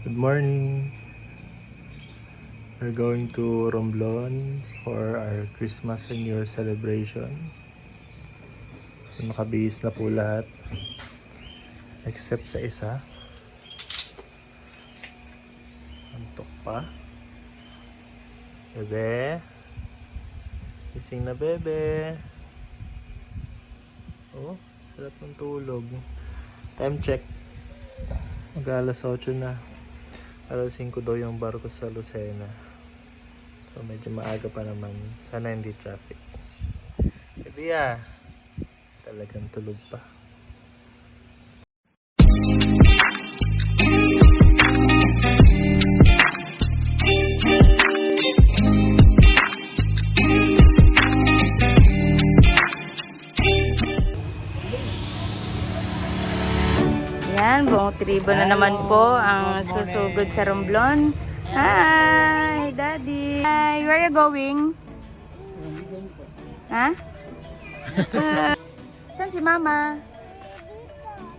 Good morning. We're going to Romblon for our Christmas and New Year celebration. So, nakabihis na po lahat. Except sa isa. Antok pa. Bebe. Gising na bebe. Oh, sarap ng tulog. Time check. Mag-alas 8 na. Alas 5 daw yung barko sa Lucena. So medyo maaga pa naman. Sana hindi traffic. Baby talagang tulog pa. Yan, buong tribo na naman po ang susugod sa Romblon. Hi, Daddy. Hi, where are you going? Ha? Saan si Mama?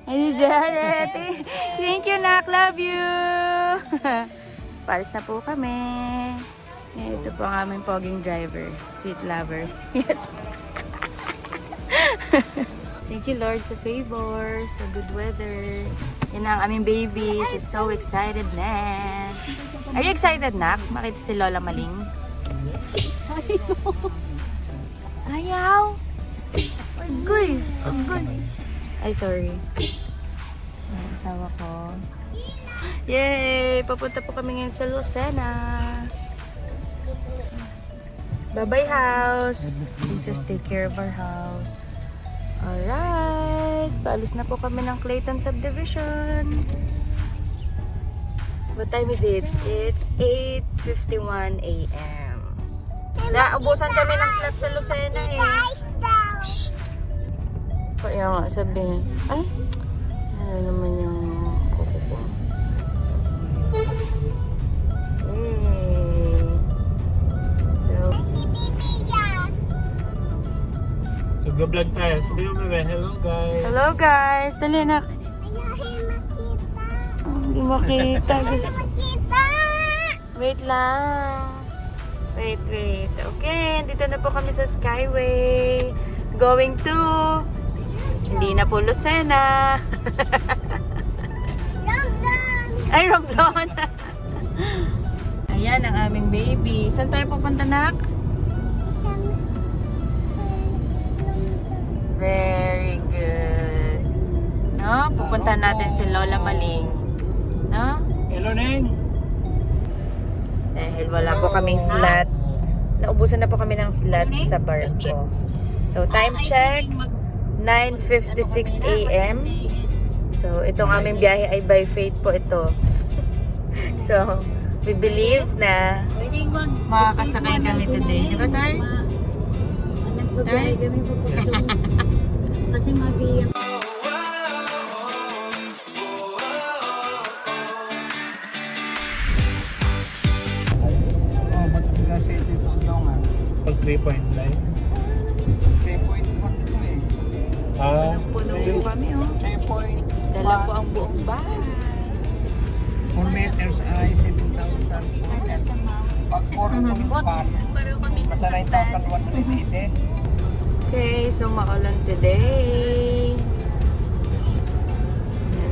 Ay, Janet. Thank you, Nak. Love you. Paris na po kami. Ito po ang aming poging driver. Sweet lover. Yes. Thank you, Lord, sa favor, sa good weather. Yan ang aming baby. She's so excited na. Are you excited, Nak? Makita si Lola Maling? Ayaw. Agoy. Agoy. Ay, sorry. Ang asawa ko. Yay! Papunta po kami ngayon sa Lucena. Bye-bye, house. Jesus, take care of our house. Alright, paalis na po kami ng Clayton Subdivision. What time is it? It's 8:51 a.m. Naubusan kami ng slot sa Lucena eh. Shh. Kaya nga sabihin, ay, ano naman yung kuko ko. Nag-vlog tayo. Sabi mo bebe, hello guys. Hello guys, dali na. Hindi makita. Wait lang. Wait. Okay, dito na po kami sa Skyway. Going to hindi na po Lucena. Ay, Romblon. Ayan ang aming baby. Saan tayo pupunta, Nak? Very good. No? Pupunta natin si Lola Maling. No? Hello, Neng. Dahil wala po kaming slot. Naubusan na po kami ng slot sa barko. So, time check. 9:56 a.m. So, itong aming biyahe ay by fate po ito. So, we believe na makakasakay kami today. Di ba, Tar? Nagbabiyahe kami papunta doon. Kasi mabiyang. Oh, ba't kasi dito lang ah? Pag 3.9. 3.1 ito eh. Punong-puno po kami, oh. 3.1. Dala po ang buong bahay. 4 meters ay 7,000. Pag 4.1, nasa 9,180. Okay, so maulan today.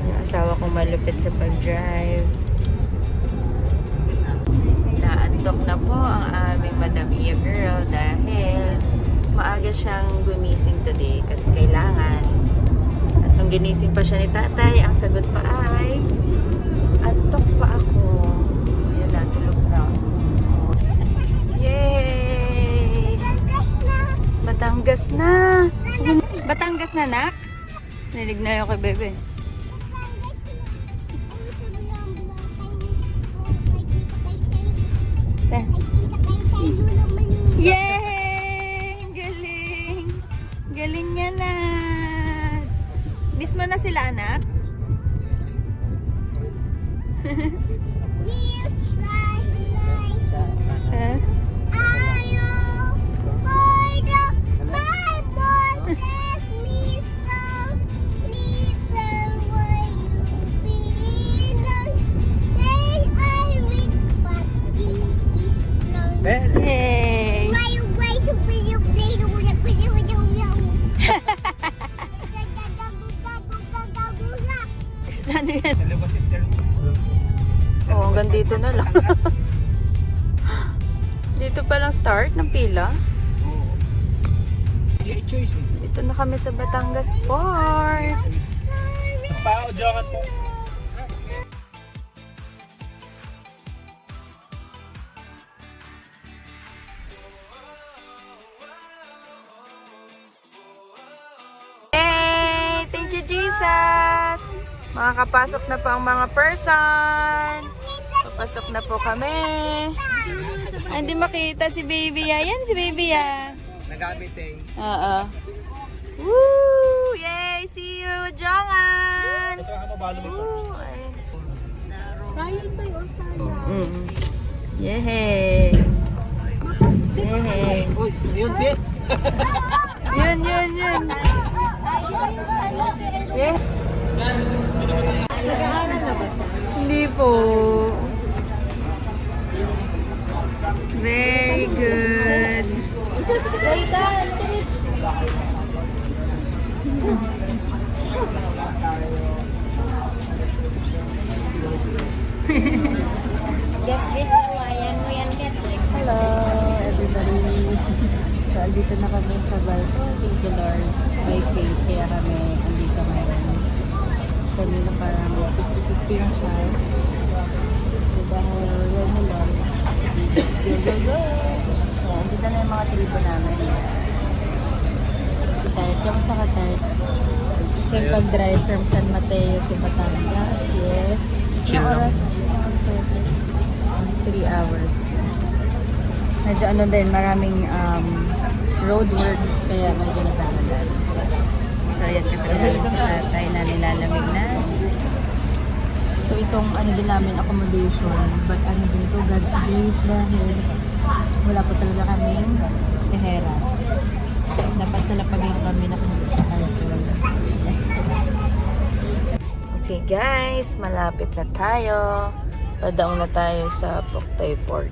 Yung asawa kong malupit sa pag-drive. Naantok na po ang aming Madam Ia girl dahil maaga siyang gumising today kasi kailangan. At nung ginising pa siya ni tatay, ang sagot pa ay, antok pa ako. Ayan na, tulog na. Yay! Batangas na! Batangas na, Nak? Narinig na yun kay Bebe. Yay! Galing! Galing niya na! Miss mo na sila, anak? Huh? Sa labas yung term. Oh, hanggang dito na lang. Dito pa lang start ng pila. Oo. Hindi ay choice eh. Dito na kami sa Batangas Port. Pa, jokat po. Hey! Thank you, Jesus! Makakapasok na po ang mga person. Papasok na po kami. Ay, hindi makita si baby ya. Yan si baby ya. Nagamit eh. Oo. Woo! Yay! See you, Jongan! Ito ang mabalo mo. Woo! Ay. Kaya pa yung Australia. Yay! Yay! Uy, yun, Pete. Yun. Yeah. Nag-aaral na ba? Hindi po. Very good. Zaidan, get this Hawaiian mo yan, get like. Hello, everybody. So, andito na kami sa barko. Thank you, Lord. By faith, kaya kami andito ngayon. Kanina parang 50-50 yung chance. So, dahil yan na Lord. Go. So, andito na yung mga tribo namin. Si Tart, kamusta ka, Tart? Kasi pag-drive from San Mateo to Batangas, yes. Chill lang. 3 hours. Medyo ano din, maraming roadworks, kaya medyo natagalan. So, ayan, katagalan sa tatay na nilalamig na. So, itong ano din namin, accommodation, but ano din to, God's grace, dahil wala po talaga kaming teheras. Dapat sa lapag lang kami napunta sa Arthur. Okay guys, malapit na tayo. Padaong na tayo sa Puktoy Port.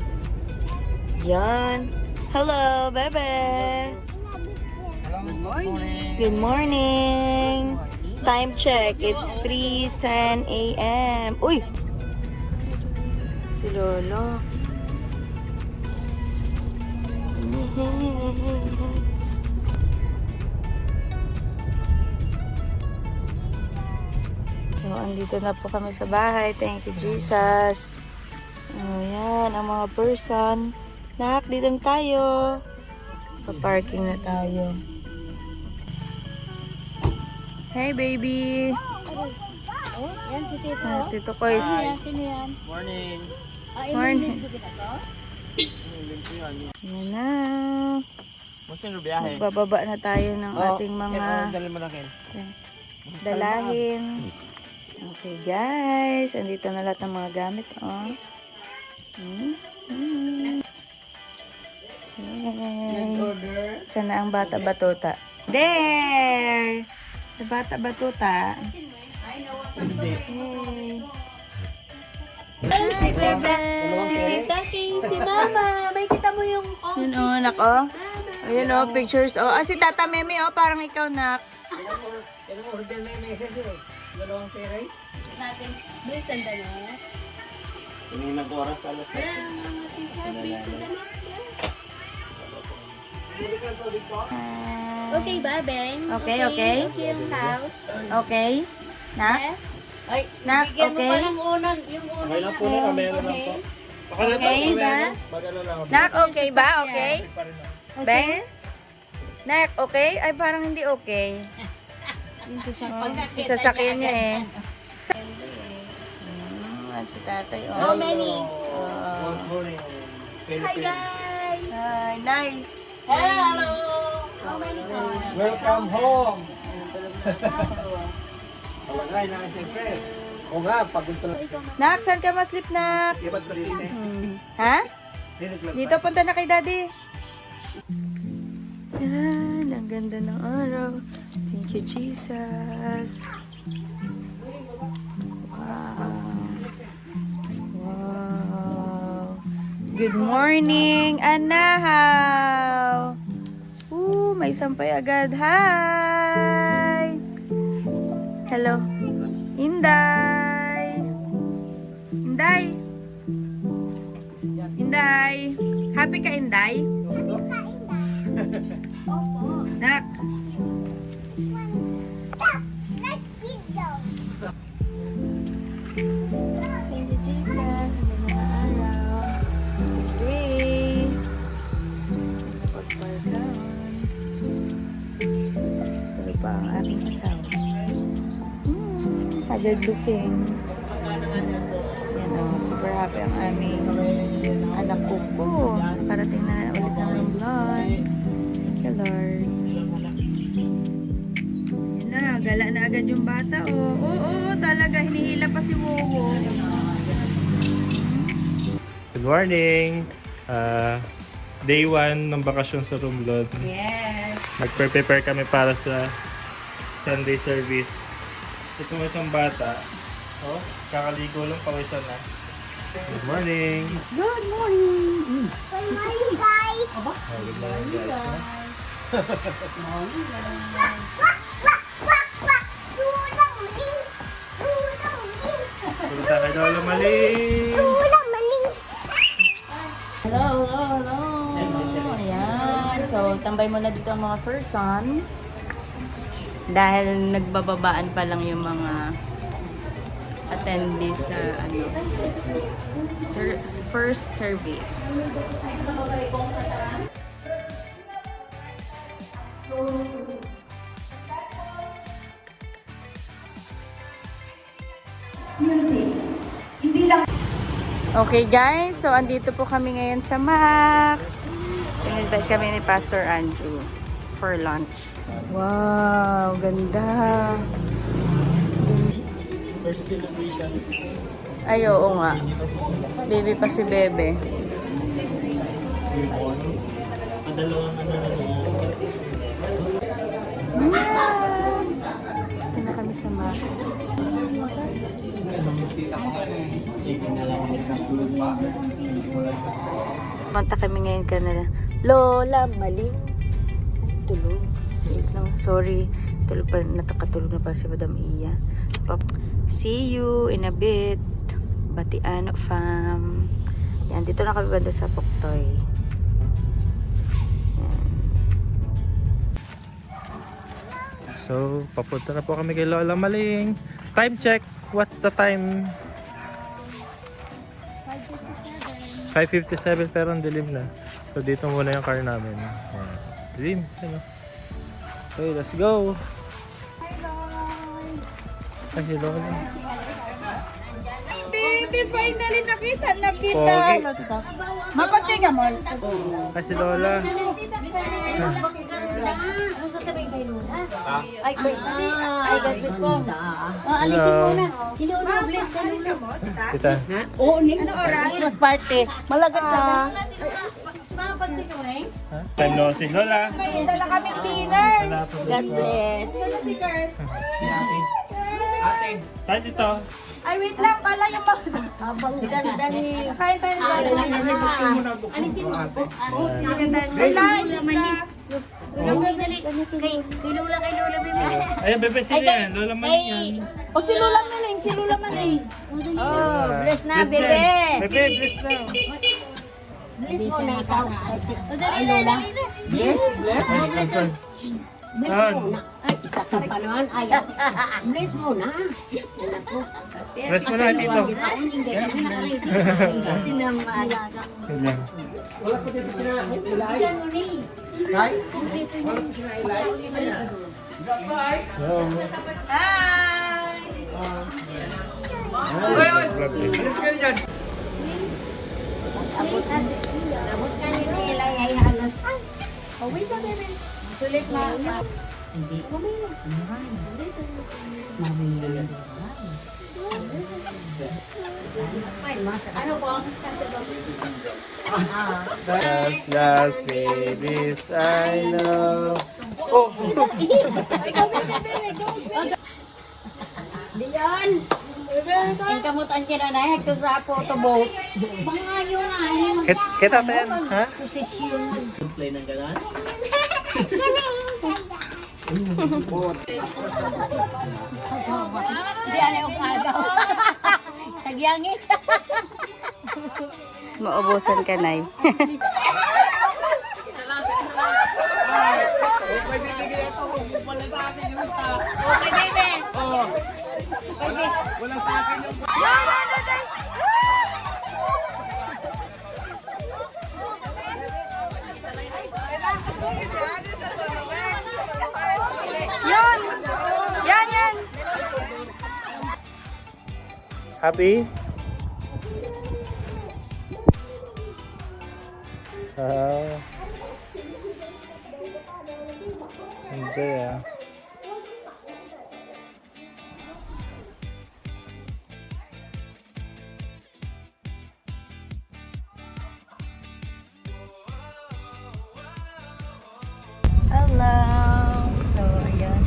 Yan. Hello, bebe. Good morning. Good morning. Time check. It's 3:10 a.m. Uy! Si Lolo. So, andito na po kami sa bahay. Thank you, Jesus. Ayan, ang mga person. Nak, dito na tayo. Pa-parking na tayo. Hey, baby. Oh, yan si Tito. Tito Koy. Sino yan? Morning. Morning. Inulit ko to? Ayan na. Musta yung biyahe? Magbababa na tayo ng ating mga Dali mo na, Ken. dalahin. Okay, guys. Andito na lahat ng mga gamit. Oh. Yay. Sana ang bata batuta. There! Sa bata batuta. Yay. Si Bebe. Si Tita King. Si Mama. May kita mo yung... Yun oh, nak oh. Ayun oh, pictures oh. Ah, si Tata Meme oh, parang ikaw nak. Ilang order na yung message eh. Dalawang pay-rice. natin. Bilisan na na. Yung nag-oras alas na. Okay ba, Ben? Okay, okay. Okay yung house. Okay. Nak? Ay, Nak, bigyan mo okay. pa ng unang, yung unang. Okay lang po na kami, ano lang po. Baka na Okay tayo, ba? mag-ano lang. Nak, okay ba? Okay? Pa rin ako. Ben? Nak, okay? Ay, parang hindi okay. Yung sasakyan. Yung sasakyan niya eh. Si tatay. Oh. How many? Good morning. Hi Philippines. guys! Ay, Nay. Hello! How many cars? Welcome home! Palagay na siyempre. O nga, pagod talaga. Nak, saan ka ma-sleep, Nak? Di ba't pati eh? Ha? Diniglag Dito, punta na kay Daddy. Yan, ang ganda ng araw. Thank you, Jesus. Wow. Wow. Good morning, Anahaw. May sampay agad. Hi! Hello. Inday! Happy ka, Inday? Nak. Tuloy pa ang aking asawa. Haggard looking. Yan o, super happy ang aming anak ko po. Nakarating na ulit ng Romblon. Thank you, Lord. Yan na, gala na agad yung bata. Oo, talaga. Hinihila pa si Wowo. Good morning! Day 1 ng bakasyon sa Romblon. Yes. Nag-prepare kami para sa Sunday service. Ito mo isang bata. Oh, kakaligo lang, pawisan na. Good morning! Good morning. Good morning, guys. Oh, good morning guys. Punta kay Lolo Maling! Hello. Ayan. So, tambay muna dito ang mga person. Dahil nagbababaan pa lang yung mga attendees sa first service. Okay guys, so andito po kami ngayon sa Max. In-invite kami ni Pastor Andrew for lunch. Wow, ganda. First celebration. Ay, oo nga. Baby pa si Bebe. Padalawang Yan! Ito na kami sa Max. Punta kami ngayon ka na Lola Maling. Tulog. Wait lang. Sorry. Tulog pa. Natakatulog na pa si Madam Iya. See you in a bit. Batiano fam. Yan. Dito na kami banda sa Puktoy. Yan. So, papunta na po kami kay Lola Maling. Time check. What's the time? 5:57 pero ang dilim na. So, dito muna yung car namin. Ayan. Dilim. Ano? Okay, let's go. Ay, hello. Baby, finally nakita na Pogi. Mapatinga mo. Ay, si Lola. Ano sasabihin kay Luna? Ay, God bless po. Alisin mo na. Si Luna, bless ka Luna. Tita. Oo, ano oras? Christmas party. Malagat ka. Mapagti ka rin? Ha? Time no si Lola. May dala kami dinner. God bless. Tayo dito. Ay, wait lang pala yung Abang ganda ni... kain tayo ng Alisin mo po. May lunch na. Kay Lola, baby. Ayan, bebe, sino yan? Lola Maling yan. O, si Lula Maling, si Lula Maling. Oh, bless na, Bless bebe. Bebe, bless na. Bless mo na ikaw. Ay, Lola. Bless. Bless mo na. Ay, isa ka pa naman. Ay, bless mo na. Bless mo na, Tito. Hindi na maalaga. Ganyan. Hello. Hi! Abot ka ni Nila ay halos. Uwi ka, bebe. Sulit na. Hindi. Ano po? Last babies I know. Oh! Diyan! Ang kamutan ka na hekto sa photobooth. Bangayo na. Kita pa yan, ha? Posisyon. Play ng ganan? Hindi alay ang agaw. Sagyangin. Maubusan ka, Nay. Yan! Yan, yan! Happy? Enjoy ah. Hello! So, ayan.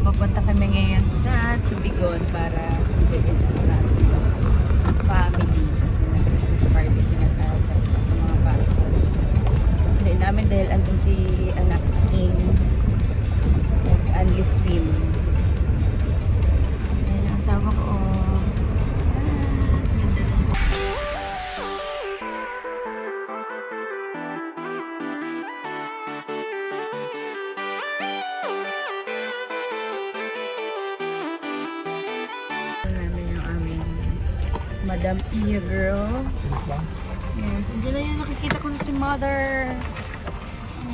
Papunta kami ngayon sa Tubigon para sundin ang ating family. Kasi na-Christmas party sila tayo ng mga pastors. Hindi namin dahil andun si anak Sting nag-unli swim. Ayan ang asawa ko. Ganda rin. Namin yung aming Madam E-girl. Yes, andyan na yun. Nakikita ko na si Mother.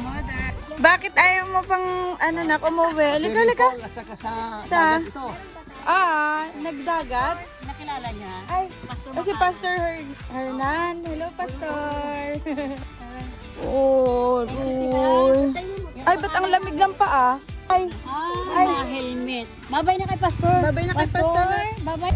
Mother. Bakit ayaw mo pang ano na umuwi? Liga, liga. At saka sa Sa? dagat ito. Nagdagat? Nakilala niya? Ay, kasi Pastor Hernan. Hello, Pastor. Oh, Roy. Ay, ba't ang lamig lang pa Ay, Ay, na helmet. Babay na kay Pastor. babay na kay Pastor. Babay.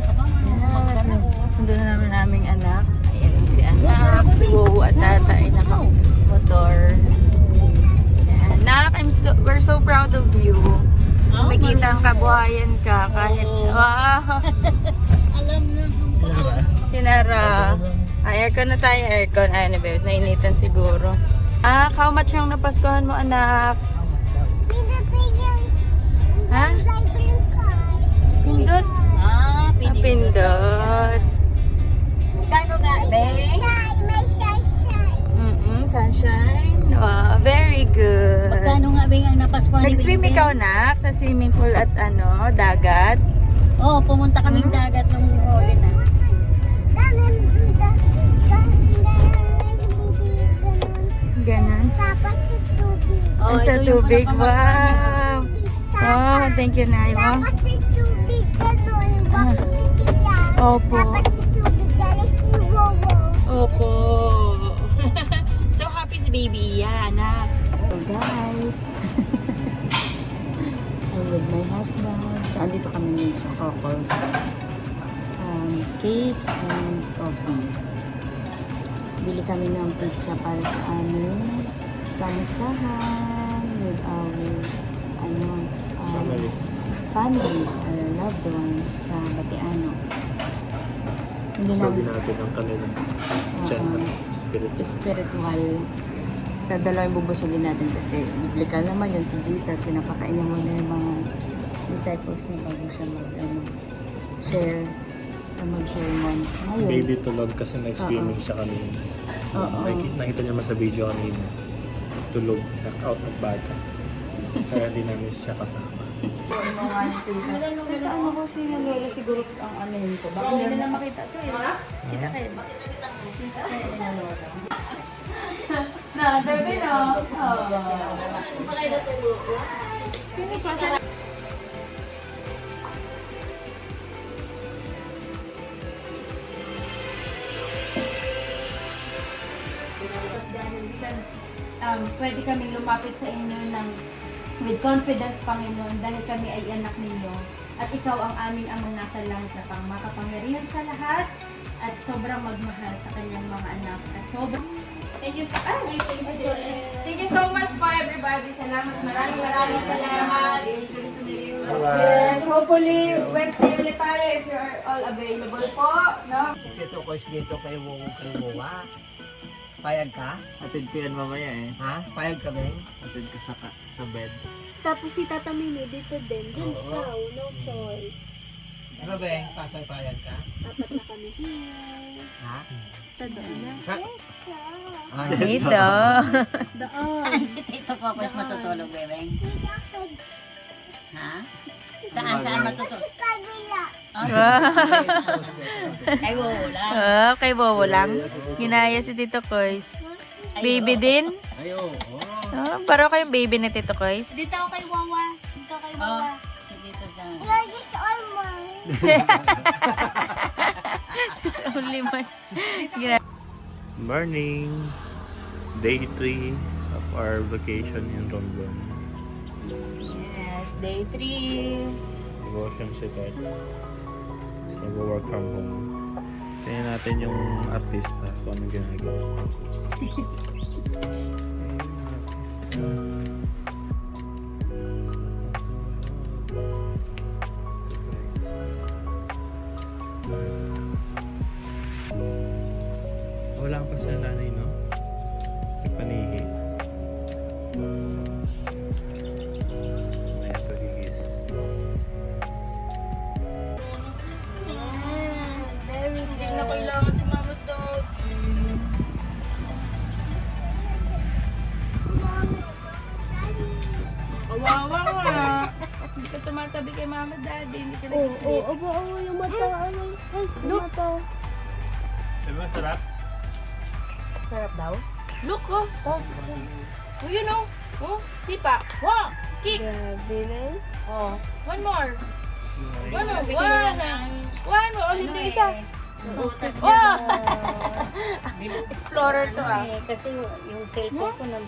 Sundo na namin aming anak. Ayan si anak, si Wowo at tata ay naka-motor. Ayan. Nak, we're so proud of you. Makikita ang kabuhayan ka kahit, wow. Alam na. Sinara. Aircon na tayo, aircon. Ayan na babe, nainitan siguro. How much yung napaskuhan mo anak? Ha? Pindot. Pindot. Kano nga, be? Sunshine. Wow, very good. Magkano nga, be, ang napaskuhan ni Nag-swim Bing Bing? ikaw, nak? Sa swimming pool at dagat? Oo, pumunta kaming dagat nung huli na. Ganon. Tapos sa tubig. Oo, Sa ito yung tubig, pinakamaskuhan niya. wow. Oh, thank you, Nay. Wow. Tapos sa tubig, gano'n. Yung bakit titiya. Opo. Tapos sa tubig, galing si Wowo. Opo. So happy si baby, anak. So guys, I'm with my husband. So andito kami ngayon sa Coco's. Cakes and coffee. Bili kami ng pizza para sa aming kamustahan with our families, our loved ones sa Batiano. Hindi Sabi namin natin ang kanilang channel, spiritual. spiritual. Sa dalawa yung bubusugin natin kasi biblical naman yun si Jesus. Pinapakain niya muna yung mga disciples niya bago siya share mag-sermons. Ngayon, Baby tulog kasi nag-swimming siya kanina. Oo. Nakita niyo naman sa video kanina. Tulog, knock-out ng bata. Kaya di namin siya kasama. sa ano ko si Lolo siguro ang ano yun ko. Baka hindi na makita to eh. Kita kayo. Kita kayo na Lolo. Na, bebe no. Baka ito tulog ko. Sino pa sa... Pwede kami lumapit sa inyo ng with confidence, Panginoon, dahil kami ay anak ninyo. At ikaw ang aming amang nasa langit na pang makapangyarihan sa lahat at sobrang magmahal sa kanyang mga anak. At sobrang... Thank you so much po everybody. Salamat. Maraming salamat. Yes, hopefully Wednesday ulit tayo if you are all available po. No? Dito ko dito kay Wowa. Payag ka? Atid ko yan mamaya eh. Ha? Payag ka, Beng? Atid ko sa bed. Tapos si Tata Mimi dito din. Din Oo. daw, no choice. Ano ba yung pasay-payag ka? Apat na kami. Ha? Doon na. Sa... Dito. Doon. Saan si Tito Popos matutulog, Bebeng? Ha? Saan matutulog? Kabila. Ay, wala. Oh, kay Bobo lang. Ginaya si Tito Kois. Baby din? Ayo. Oh, paro kayong baby ni Tito Kois. Dito ako kay Wawa. Dito kay Oh, si Tito sa... Lagis all mine. It's only my... Morning! Day 3 of our vacation in Rondon. Yes, day 3. Devotion si Ted. Nag-work from home. Tingnan natin yung artista kung anong ginagawa. Wala pa sa nanay, no? Nagpanihi. Ayan, pagigis. Hindi na kailangan si Mama Dog. Kawawa nga. Hindi ka tumatabi kay Mama Daddy. Hindi ka nag-sleep. Aba, yung mata. Ay, yung mata. Diba sarap? Sarap daw. Look, oh. Oh, you know. Oh, sipa. Wow. Kick. Grabe na. Oh, one more. One more. Kasi One. kailangan- One. Oh, hindi isa. Butas Wow. niya. Explorer to ah. Kasi yung cellphone ko na.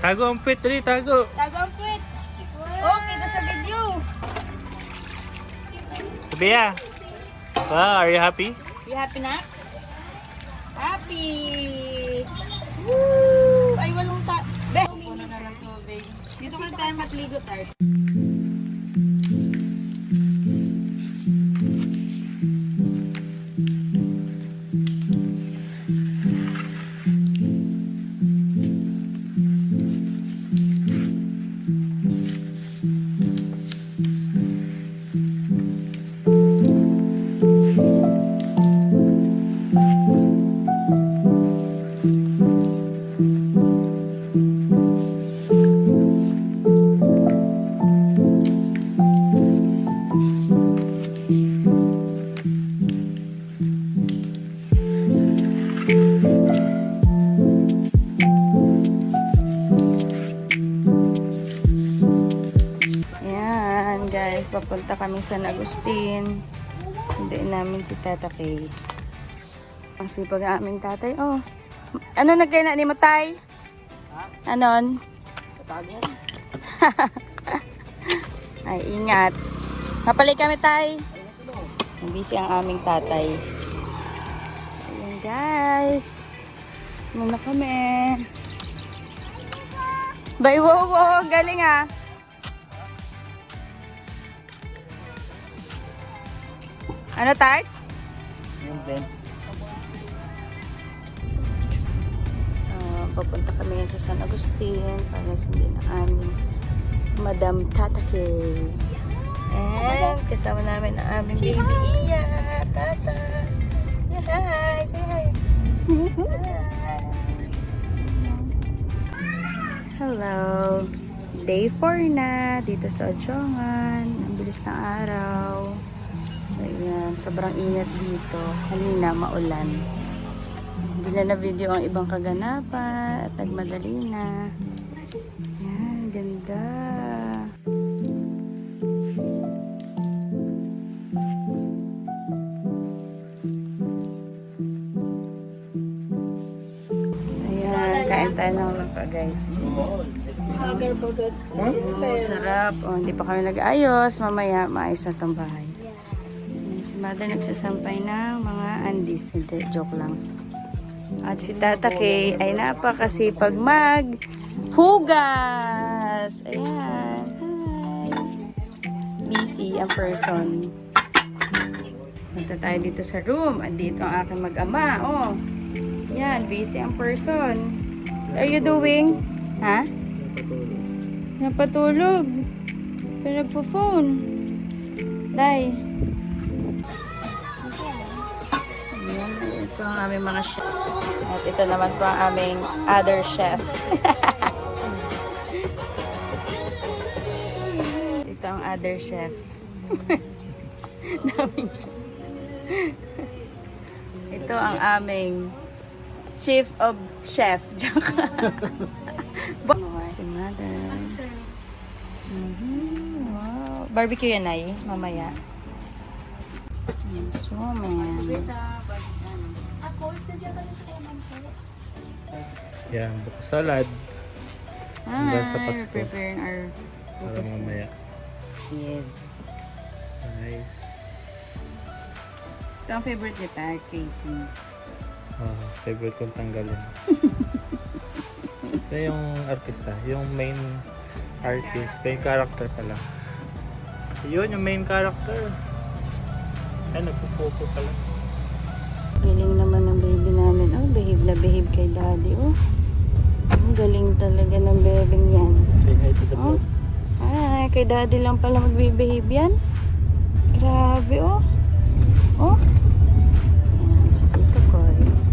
Tago ang pit, Ri, tago. Tago ang puwet. Oh, kita sa video. Bea. Wow, are you happy? You happy na? Happy! Woo! Ay, walong Be! Puno na ng tubig. Dito ka tayo matligo, Tart. Ayan, guys. Papunta kami sa San Agustin. Hindiin namin si Tata Kay. Ang sipag ang aming tatay. Oh. Ano nagkaya ni Matay? Anon? Ay, ingat. Mapalay kami, Tay. Busy ang aming tatay. Ayan, guys. Ano na kami? Bay, wow, wow. Galing ah. Ano, Tart? Papunta kami yan sa San Agustin para sundin ang aming Madam Tatake. And kasama namin ang aming baby Iya. Tata. Yeah, hi. Say hi. Hi. Hello. Day 4 na dito sa Ojongan. Ang bilis ng araw. Ayan, sobrang init dito. Kanina maulan. Hindi na na-video ang ibang kaganapan at nagmadali na. Yan, ganda. Ayan, kain tayo ng lapa, guys. Sarap. Oh, hindi pa kami nag-ayos. Mamaya, maayos na itong bahay. Si Mother nagsasampay ng mga andis. Hindi, joke lang. At si Tata Kay ay napakasipag maghugas. Ayan. Hi. Busy ang person. Punta tayo dito sa room. At dito ang aking mag-ama. Oh. Yan, busy ang person. What are you doing? Ha? Napatulog. Pero nagpo-phone. Day. Ayan, ito ang aming mga chef. At ito naman po ang aming other chef. Ito ang other chef. Ito ang aming chief of chef. Si mother. Wow. Barbecue yan ay mamaya. So, man. Yan, buko salad. Hanggang sa Pasko. Preparing our Para mamaya. yes. Nice. Ito ang favorite ni Pat, casings. Favorite kong tanggalin. Ito yung artista. Yung main artist. Main character pala. Yun, yung main character. Ay, nagpupupo pala. Galing naman ng baby namin. Oh, behave na behave kay daddy. Oh, ang galing talaga ng bebeng yan. Say hi to the Oh, vlog. ay, kay daddy lang pala magbe-behave yan. Grabe, oh. Oh. Ayan, si Tito Coris.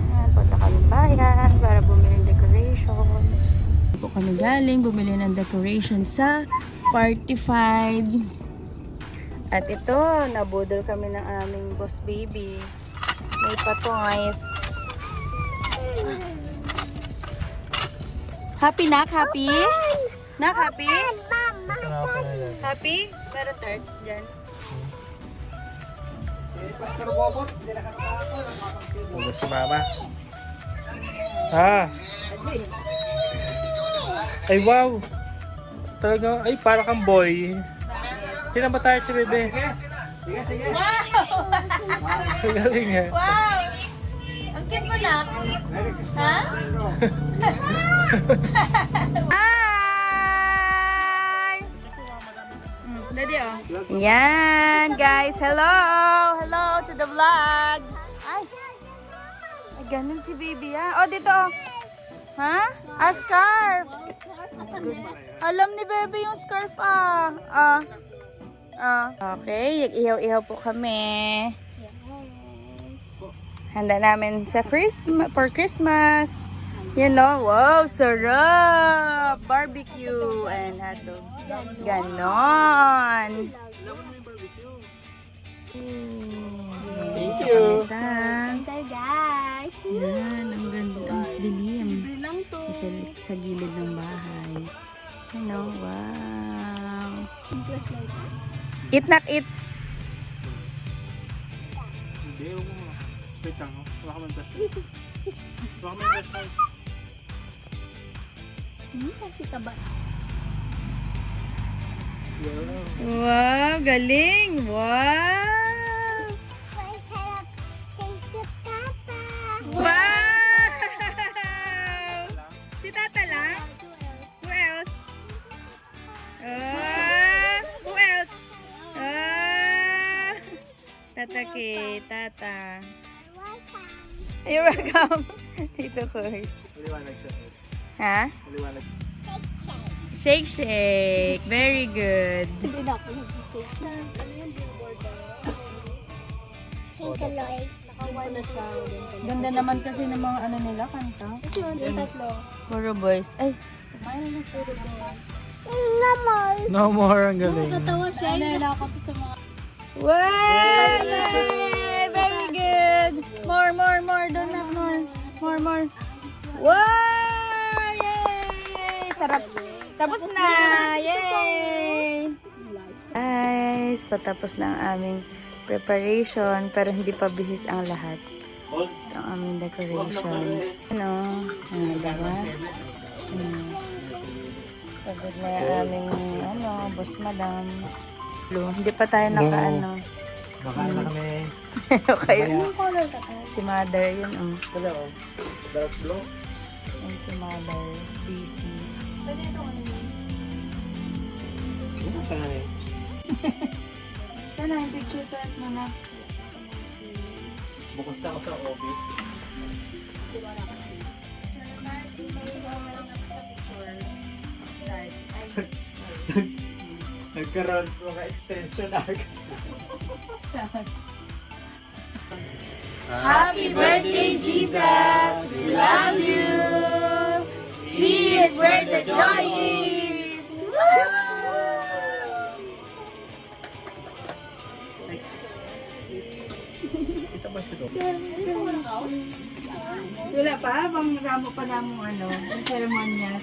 Ayan, punta kami bayan para bumili ng decorations. Po kami galing, bumili ng decorations sa Partyfied. At ito, nabudol kami ng aming boss baby. May patoys. Happy, Nak? Happy? Nak, happy? Ito na ako na yan. Happy? Meron tart dyan. Huwag si mama. Ah! Ay, wow! Talaga, ay, para kang boy. Kailan ba tayo si bebe? Ang galing nga. Wow! Ang cute mo, Nak. Ha? Hi! Daddy, oh. Yan, guys. Hello! Hello to the vlog. Ay! Ay, ganun si baby, ha? Oh, dito, oh. Ha? A scarf. Alam ni baby yung scarf, ah. Okay, ihaw-ihaw po kami. Handa namin sa for Christmas. You know, wow, sarap! Barbecue and hotdog. Ganon. Thank you. Ito guys. Yan, ang ganda. Ang dilim. Sa gilid ng bahay. You know, wow. Eat, Nak, eat. Hindi, huwag mo. Wait lang, wala ka man best. Wala ka man best. Kasi ka ba? Wow, galing. Wow. May sarap. Thank you, Tata. Wow! Si Tata lang? Who else? Who else? Tata K, Tata. Welcome. You're welcome. Tito Koy. Maliwanag siya. Ha? Maliwanag. Shake, shake. Very good. Hindi na ako nag-take. Thank you, Lord. Ganda naman kasi ng mga ano nila, kanta. Ito yung tatlo. Puro boys. Ay, No more, ang galing. Siya, nalala ko sa mga... wow! Yay! Very good. More. Don't have more. More. Wow! Yay! Sarap. Tapos na! Yay! Guys, patapos na ang aming preparation pero hindi pa bihis ang lahat. Ito ang aming decorations. Ano? Diba? Pagod na yung aming boss madam. Hindi pa tayo naka-ano. Baka na kami. Okay. Si mother yun. Dark blue. Yan si mother. Busy. Sana yung picture start mo na. Bukas na ako sa OB. Nagkaroon mga extension agad. Happy birthday, Jesus! We love you! He is where the joy is! Kita ba siya doon? Wala pa, bang ramo pa na mong ano, yung ceremonias.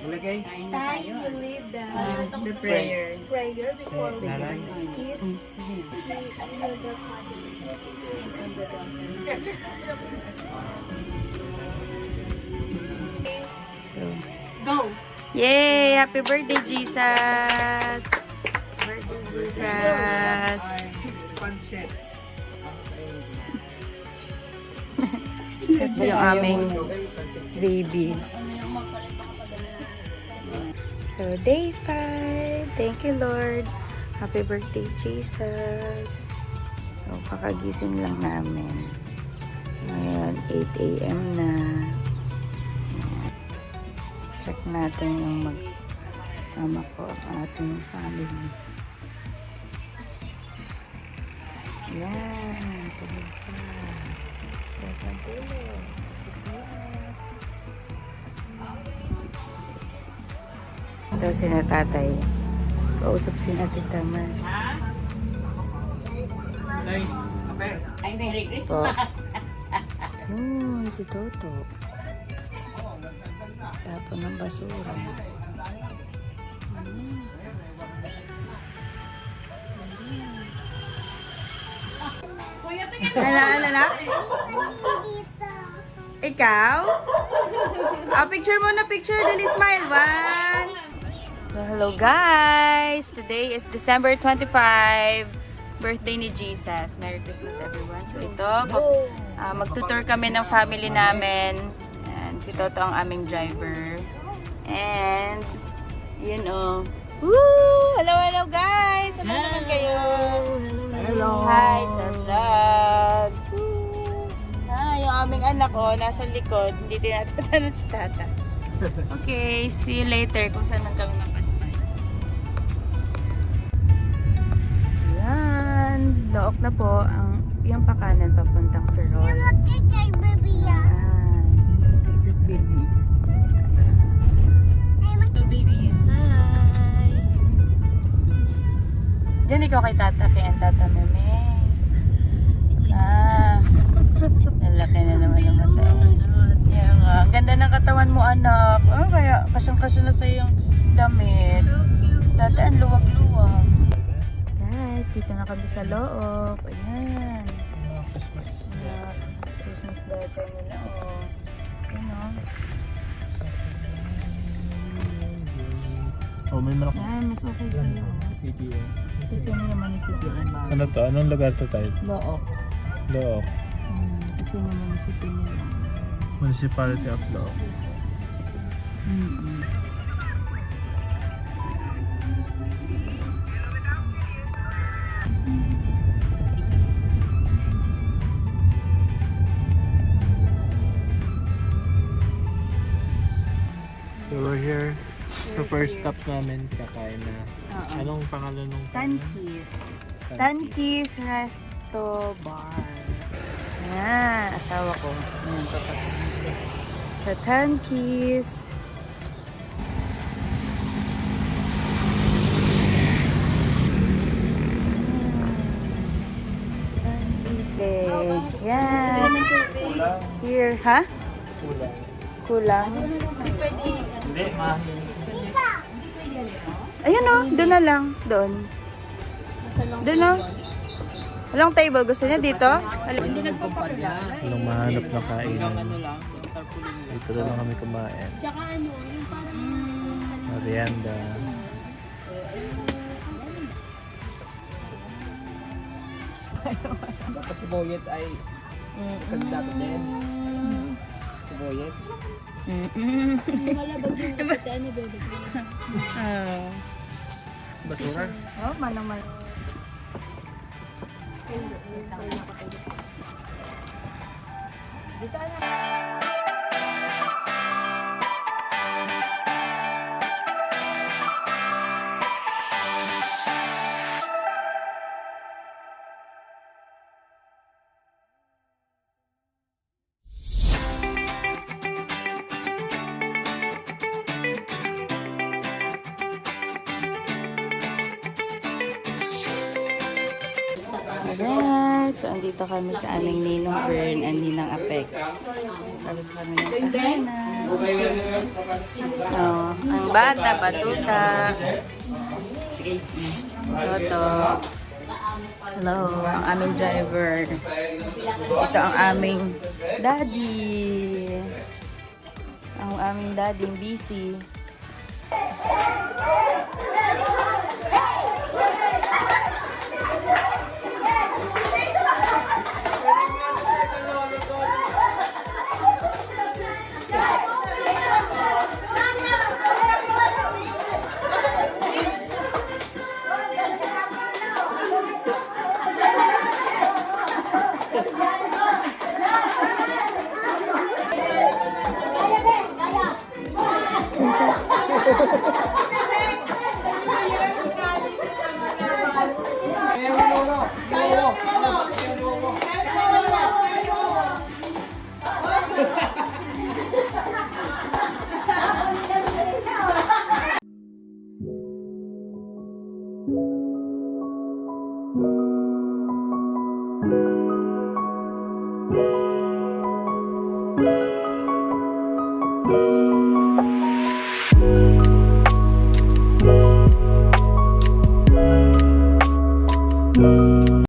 Malagay. Kain na tayo. The prayer. Nanay. Go! Yay! Happy birthday, Jesus! Birthday, Jesus! Pancit. Ito yung aming baby. So, day 5. Thank you, Lord. Happy birthday, Jesus. So, kakagising lang namin. Ngayon, 8 a.m. na. Ayan. Check natin yung mag-mama ko ang ating family. Yan. Tulog pa. Tulog. Ito si na tatay. Kausap si na Tita Mars. Nay, Ay, Merry Christmas! Yun, si Toto. Tapon ng basura. Ala? Dito. Ikaw? Picture mo na picture. Dali smile. 1. So, hello guys! Today is December 25. Birthday ni Jesus. Merry Christmas everyone. So ito, magtutour kami ng family namin. And si Toto ang aming driver. And, yun oh. Woo! Hello guys! Hello naman kayo! Hello. Hi sa vlog! Woo! Yung aming anak ko, nasa likod. Hindi tinatanong si tata. Okay, see you later kung saan man kami mapadpad. Yan, look na po ang yung pakanan papuntang Ferrol. Okay, kay baby ya. This baby. Hi! Diyan ikaw kay tata, kay ang tata meme. Ang laki na naman ng mata. Yan nga. Ang ganda ng katawan mo, anak. Kaya kasyang-kasya na sa yung damit. Dati ang luwag-luwag. Guys, dito na kami sa loob. Ayan. mga Christmas. Christmas diaper nila, oh. Ayan, oh. Oh, may manok. Yan, mas okay sa'yo. ATM. Kasi ano naman yung CPN ba? Ano to? Anong lugar to tayo? Look. Look. Kasi naman yung CPN nila. Municipality of Look. So we're here sa first stop namin, kakain na. Anong pangalan nung Tankis. Tankis Resto Bar. Ayan, asawa ko. Ayan, papasok na siya. Sa Tankis. Tankis. Yan. Here, ha? Kulang. Kulang. Hindi, mahal. Ayun o, doon na lang. Doon. Doon o. Walang table. Gusto niya dito? Hindi nagpapakila. Anong mahanap na kainan? Dito na lang kami kumain. Tsaka ano, yung parang Merienda. Dapat si Boyet ay kandidato din. Si Boyet. malabag yung kapatid ni baby. Basura? Oh, manang-man. Dito na. Alright, so andito kami sa aming Ninong Fern and Ninang Apek. Tapos kami nagkahanan. Oh, ang bata, batuta. Sige. Toto. Hello, ang aming driver. Ito ang aming daddy. Ang aming daddy, busy.